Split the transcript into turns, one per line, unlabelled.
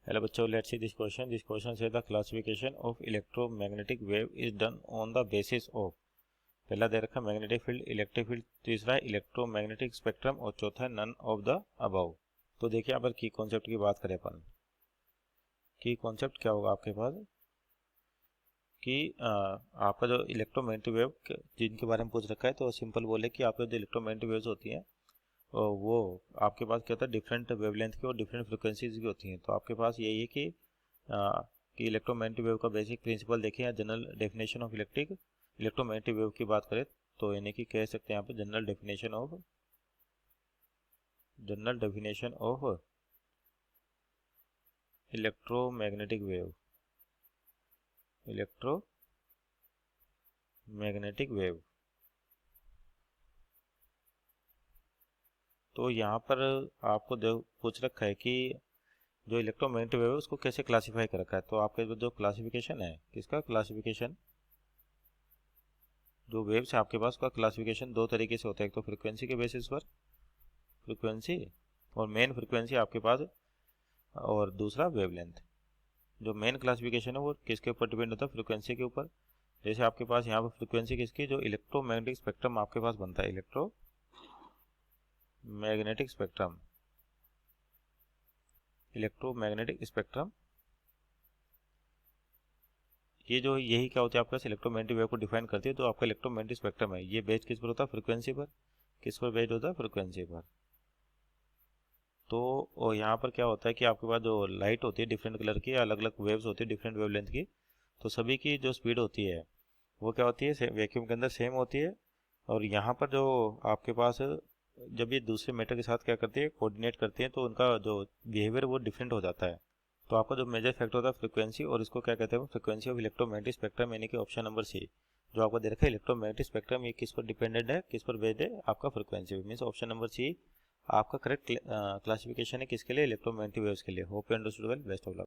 Hello बच्चों, let's see this question. This question से the classification of electromagnetic wave is done on the basis of. पहला दे रखा है मैग्नेटिक फील्ड, इलेक्ट्रिक फील्ड, तीसरा है इलेक्ट्रोमैग्नेटिक स्पेक्ट्रम और चौथा है नन ऑफ द अबव. तो देखिए यहाँ पर की कॉन्सेप्ट की बात करें अपन. की कॉन्सेप्ट क्या होगा आपके पास कि आपका जो इलेक्ट्रोमैग्नेटिक वेव जिनके बारे में पूछ रखा है, तो सिंपल बोले कि आपके जो इलेक्ट्रोमैग्नेटिक वेव्स होती हैं वो आपके पास क्या होता है, डिफरेंट वेवलेंथ की और डिफरेंट फ्रिक्वेंसीज की होती हैं. तो आपके पास यही है कि इलेक्ट्रोमैग्नेटिक वेव का बेसिक प्रिंसिपल देखें या general definition of electromagnetic wave की बात करें तो यानी कि कह सकते हैं यहाँ पे general definition of electromagnetic wave. तो यहाँ पर आपको पूछ रखा है कि जो इलेक्ट्रोमैग्नेटिक वेव है उसको कैसे क्लासीफाई कर रखा है. तो आपके जो क्लासिफिकेशन है, किसका क्लासिफिकेशन, जो वेव्स है आपके पास का क्लासिफिकेशन दो तरीके से होता है. एक तो फ्रीक्वेंसी के बेसिस पर, फ्रीक्वेंसी और मेन फ्रीक्वेंसी आपके पास, और दूसरा वेवलेंथ. जो मेन क्लासिफिकेशन है वो किसके ऊपर डिपेंड होता है, फ्रीक्वेंसी के ऊपर. जैसे आपके पास यहाँ पर फ्रीक्वेंसी किसकी, जो इलेक्ट्रोमैग्नेटिक स्पेक्ट्रम आपके पास बनता है, इलेक्ट्रोमैग्नेटिक स्पेक्ट्रम. ये जो यही क्या होता है आपके पास इलेक्ट्रोमैग्नेटिक वेव को डिफाइन करती है. तो आपका इलेक्ट्रोमैग्नेटिक स्पेक्ट्रम है, ये बेस्ड किस पर होता है, फ्रीक्वेंसी पर. किस पर बेस्ड होता है, फ्रीक्वेंसी पर. तो यहाँ पर क्या होता है कि आपके पास जो लाइट होती है डिफरेंट कलर की, अलग अलग वेव्स होती है डिफरेंट वेवलेंथ की. तो सभी की जो स्पीड होती है वो क्या होती है, वैक्यूम के अंदर सेम होती है. और यहाँ पर जो आपके पास जब ये दूसरे मैटर के साथ क्या करती है, कोऑर्डिनेट करती है, तो उनका जो बिहेवियर वो डिफरेंट हो जाता है. तो आपका जो मेजर फैक्टर होता है फ्रीक्वेंसी, और इसको क्या कहते हैं, फ्रीक्वेंसी ऑफ इलेक्ट्रोमैग्नेटिक स्पेक्ट्रम, यानी कि ऑप्शन नंबर सी जो आपको दे रखा है इलेक्ट्रोमैग्नेटिक स्पेक्ट्रम. ये किस पर डिपेंडेंट है, किस पर बेस्ड है, आपका frequency. Means option number C आपका करेक्ट क्लासिफिकेशन है किसके लिए, इलेक्ट्रोमैग्नेटिक वेव्स के लिए. Hope you understood well. Best of luck.